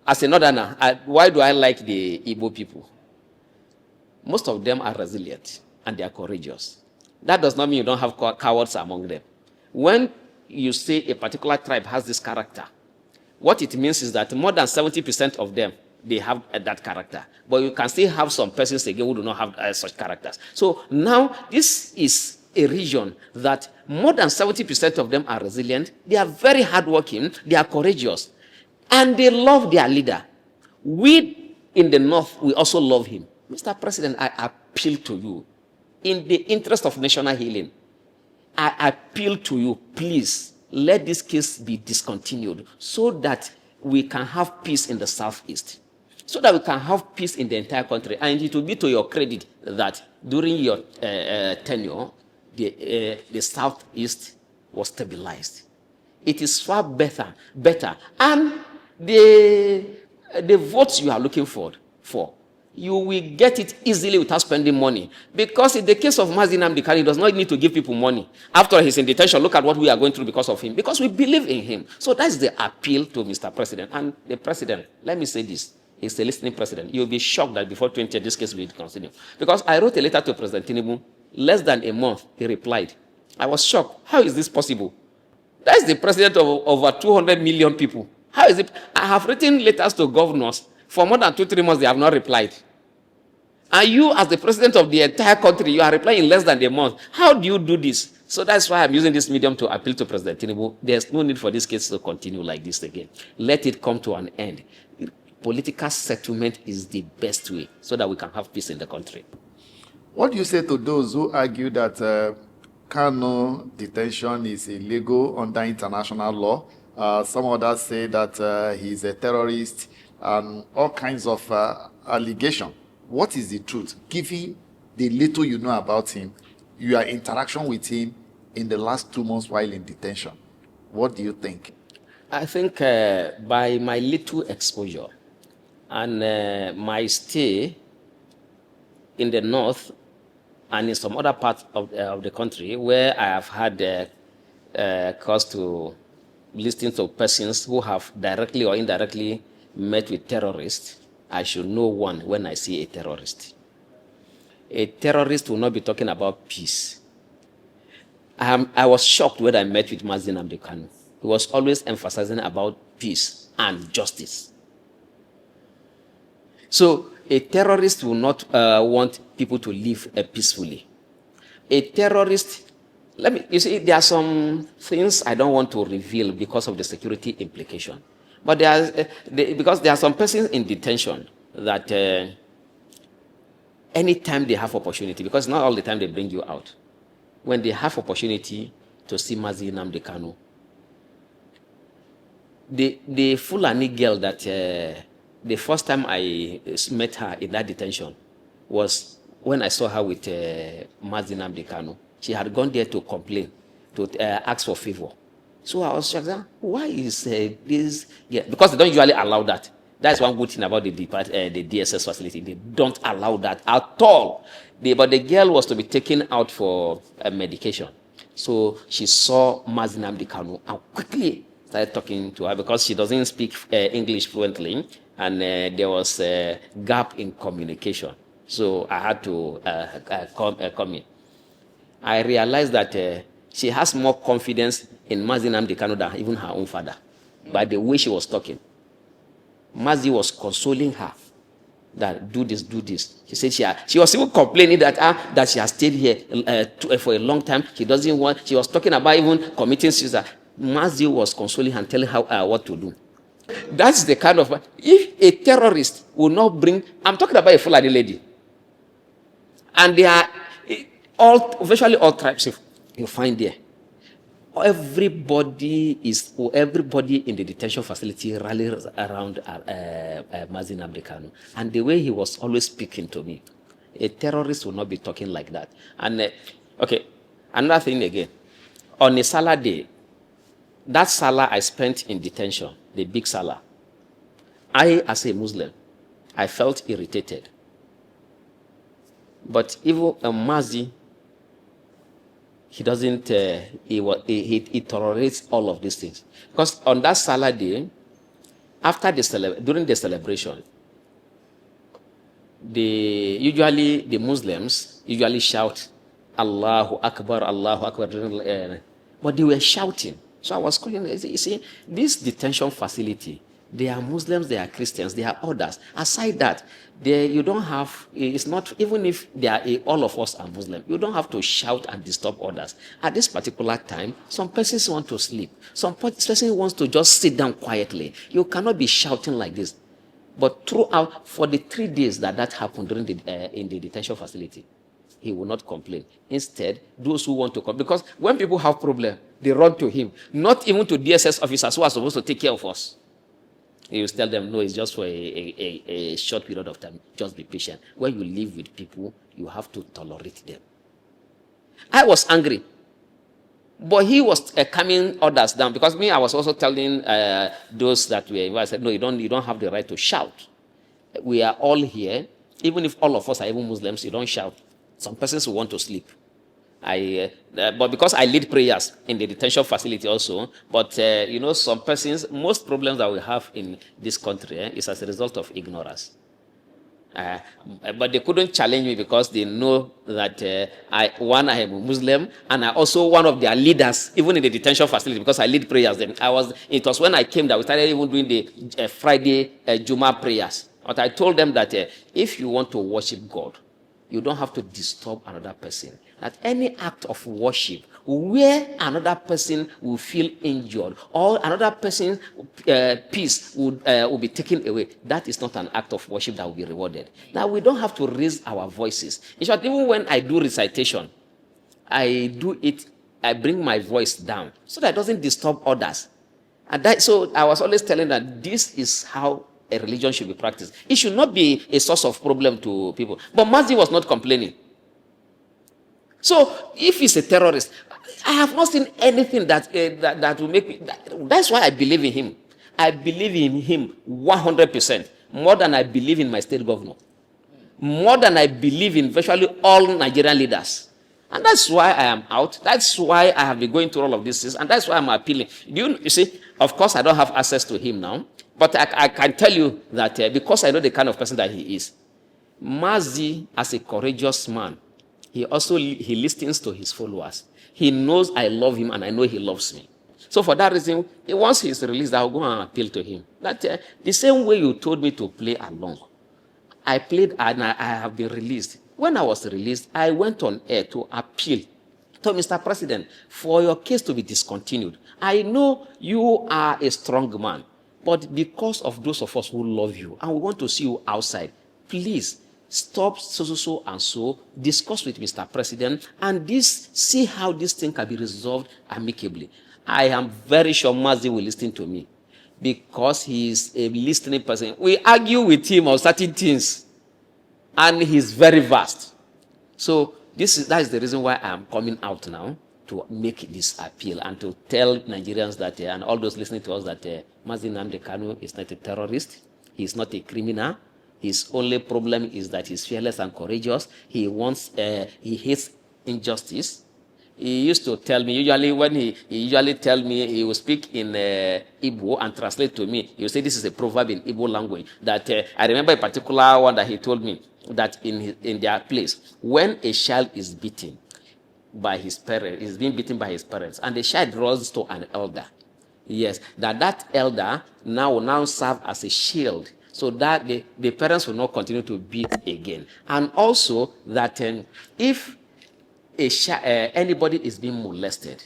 as a northerner, why do I like the Igbo people? Most of them are resilient and they are courageous. That does not mean you don't have cowards among them. When you say a particular tribe has this character, what it means is that more than 70% of them, they have that character. But you can still have some persons again who do not have such characters. So now this is a region that more than 70% of them are resilient. They are very hardworking. They are courageous. And they love their leader. We in the north, we also love him. Mr. President, I appeal to you, in the interest of national healing, I appeal to you, please, let this case be discontinued so that we can have peace in the southeast, so that we can have peace in the entire country. And it will be to your credit that during your tenure, the southeast was stabilized. It is far better. And the votes you are looking for, you will get it easily without spending money. Because in the case of Nnamdi Kanu, he does not need to give people money. After he's in detention, look at what we are going through because of him. Because we believe in him. So that's the appeal to Mr. President. And the president, let me say this, he's a listening president. You'll be shocked that before 20 this case will continue. Because I wrote a letter to President Tinubu, less than a month, he replied. I was shocked. How is this possible? That is the president of over 200 million people. How is it? I have written letters to governors. For more than 2-3 months, they have not replied. And you, as the president of the entire country, you are replying in less than a month. How do you do this? So that's why I'm using this medium to appeal to President Tinubu. There's no need for this case to continue like this again. Let it come to an end. Political settlement is the best way so that we can have peace in the country. What do you say to those who argue that Kanu detention is illegal under international law? Some others say that he's a terrorist and all kinds of allegations. What is the truth? Given the little you know about him, your interaction with him in the last 2 months while in detention, what do you think? I think by my little exposure and my stay in the north and in some other parts of the country where I have had cause to listen to persons who have directly or indirectly met with terrorists, I should know one when I see a terrorist. A terrorist will not be talking about peace. I was shocked when I met with Nnamdi Kanu. He was always emphasizing about peace and justice. So a terrorist will not want people to live peacefully. A terrorist, you see, there are some things I don't want to reveal because of the security implication. But because there are some persons in detention that anytime they have opportunity, because not all the time they bring you out, when they have opportunity to see Nnamdi Kanu, the Fulani girl that the first time I met her in that detention was when I saw her with Nnamdi Kanu. She had gone there to complain, to ask for favor. So I was shocked, why is this? Yeah, because they don't usually allow that. That's one good thing about the DSS facility. They don't allow that at all. But the girl was to be taken out for medication. So she saw Nnamdi Kanu and quickly started talking to her because she doesn't speak English fluently, and there was a gap in communication. So I had to come in. I realized that she has more confidence in Nnamdi Kanu than even her own father, by the way she was talking. Mazi was consoling her that do this. She said she was even complaining that she has stayed here for a long time. She doesn't want. She was talking about even committing suicide. Mazi was consoling her and telling her what to do. That's the kind of, if a terrorist will not bring. I'm talking about a Fulani lady, and they are virtually all tribes you find there. Everybody in the detention facility rallies around Nnamdi Kanu. And the way he was always speaking to me, a terrorist will not be talking like that. And, okay, another thing again. On a Salah day, that Salah I spent in detention, the big Salah, I, as a Muslim, I felt irritated. But even Mazi, he doesn't, he tolerates all of these things. Because on that Salah day, After during the celebration, usually the Muslims usually shout Allahu Akbar, Allahu Akbar, but they were shouting. So I was calling, you see, this detention facility, they are Muslims, they are Christians, they are others. Aside that, you don't have, it's not, even if they are, all of us are Muslim, you don't have to shout and disturb others. At this particular time, some persons want to sleep. Some person wants to just sit down quietly. You cannot be shouting like this. But throughout, for the 3 days that happened during in the detention facility, he will not complain. Instead, those who want to come, because when people have problem, they run to him, not even to DSS officers who are supposed to take care of us. He will tell them, no, it's just for a short period of time. Just be patient. When you live with people, you have to tolerate them. I was angry. But he was calming others down, because me, I was also telling those that were, I said, no, you don't have the right to shout. We are all here. Even if all of us are even Muslims, you don't shout. Some persons will want to sleep. But because I lead prayers in the detention facility also, but some persons, most problems that we have in this country is as a result of ignorance. But they couldn't challenge me because they know that I am a Muslim, and I also one of their leaders, even in the detention facility, because I lead prayers. Then it was when I came that we started even doing the Friday Juma prayers. But I told them that if you want to worship God, you don't have to disturb another person. That any act of worship where another person will feel injured or another person's peace will be taken away, that is not an act of worship that will be rewarded. Now, we don't have to raise our voices. In short, even when I do recitation, I bring my voice down so that it doesn't disturb others. And so I was always telling that this is how a religion should be practiced. It should not be a source of problem to people. But Mazdi was not complaining. So if he's a terrorist, I have not seen anything that will make me. That's why I believe in him. I believe in him 100%, more than I believe in my state governor, more than I believe in virtually all Nigerian leaders. And that's why I am out. That's why I have been going through all of these things. And that's why I'm appealing. You see, of course, I don't have access to him now. But I can tell you that because I know the kind of person that he is, Mazdi, as a courageous man, he listens to his followers. He knows I love him and I know he loves me. So for that reason, once he's released, I'll go and appeal to him. That the same way you told me to play along, I played and I have been released. When I was released, I went on air to appeal to Mr. President for your case to be discontinued. I know you are a strong man, but because of those of us who love you and we want to see you outside, please stop so and so, discuss with Mr. President, and see how this thing can be resolved amicably. I am very sure Mazdi will listen to me because he is a listening person. We argue with him on certain things, and he's very vast. So that is the reason why I am coming out now to make this appeal and to tell Nigerians that, and all those listening to us, that Mazdi Nnamdi Kanu is not a terrorist. He is not a criminal. His only problem is that he's fearless and courageous. He hates injustice. He used to tell me, he will speak in Igbo and translate to me. He will say this is a proverb in Igbo language. That I remember a particular one that he told me, that in their place, when a child is beaten by his parents, is being beaten by his parents, and the child runs to an elder, yes, that elder will now serve as a shield, so that the parents will not continue to beat again. And also that if anybody is being molested,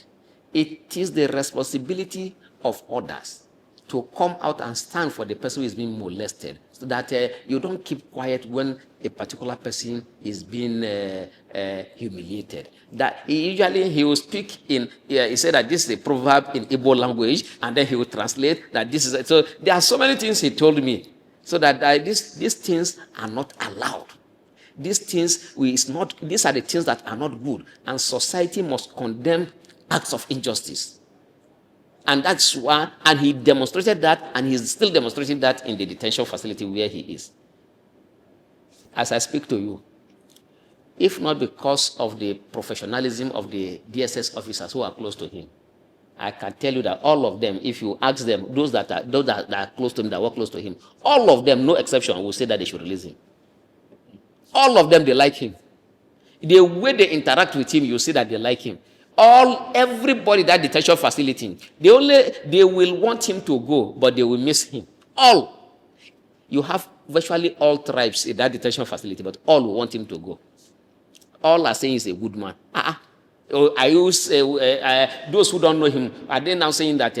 it is the responsibility of others to come out and stand for the person who is being molested, so that you don't keep quiet when a particular person is being humiliated. That he will speak he said that this is a proverb in Igbo language, and then he will translate that this is. So there are so many things he told me, so that these things are not allowed. These are the things that are not good, and society must condemn acts of injustice. And that's why, and he demonstrated that, and he's still demonstrating that in the detention facility where he is. As I speak to you, if not because of the professionalism of the DSS officers who are close to him, I can tell you that all of them, if you ask them, those that are close to him, that work close to him, all of them, no exception, will say that they should release him. All of them, they like him. The way they interact with him, you see that they like him. Everybody that detention facility, they will want him to go, but they will miss him. All. You have virtually all tribes in that detention facility, but all will want him to go. All are saying he's a good man. Those who don't know him, are they now saying that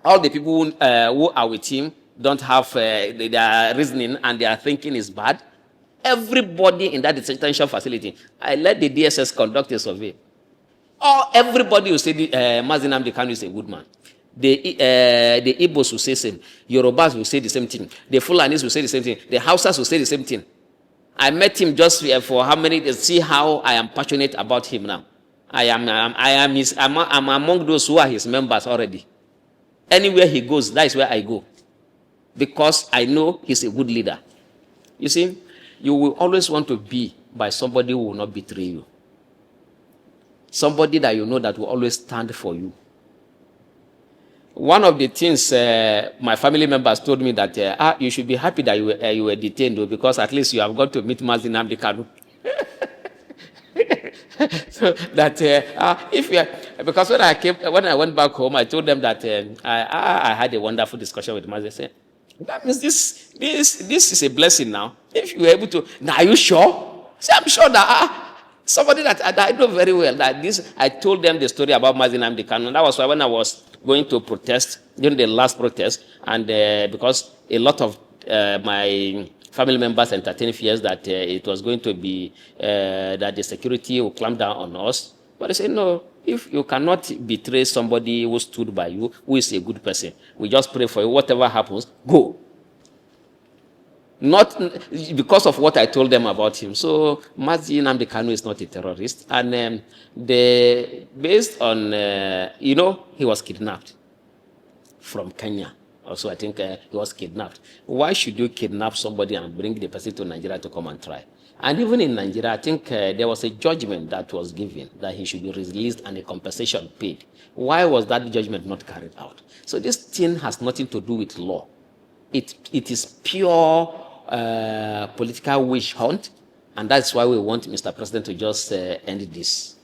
all the people who are with him don't have their reasoning and their thinking is bad? Everybody in that detention facility, I let the DSS conduct a survey. Everybody will say Nnamdi Kanu is a good man. The Igbos will say the same. Yorubas will say the same thing. The Fulanis will say the same thing. The Hausas will say the same thing. I met him just for how many days. See how I am passionate about him now. I'm among those who are his members already. Anywhere he goes, that is where I go. Because I know he's a good leader. You see, you will always want to be by somebody who will not betray you. Somebody that you know that will always stand for you. One of the things my family members told me that you should be happy that you were detained, because at least you have got to meet Nnamdi Kanu. So that because when I went back home, I told them that I had a wonderful discussion with Mazi. I said, that means this is a blessing now. If you were able to, now are you sure? Say, I'm sure that somebody that I know very well that this. I told them the story about Nnamdi Kanu. That was why when I was going to protest during the last protest, and because a lot of my family members entertained fears that it was going to be that the security will clamp down on us, but I said no. If you cannot betray somebody who stood by you, who is a good person, we just pray for you. Whatever happens, go. Not because of what I told them about him. So Nnamdi Kanu is not a terrorist, and based on he was kidnapped from Kenya. Also, I think he was kidnapped. Why should you kidnap somebody and bring the person to Nigeria to come and try? And even in Nigeria, I think there was a judgment that was given that he should be released and a compensation paid. Why was that judgment not carried out? So this thing has nothing to do with law. It is pure political witch hunt, and that's why we want Mr. President to just end this.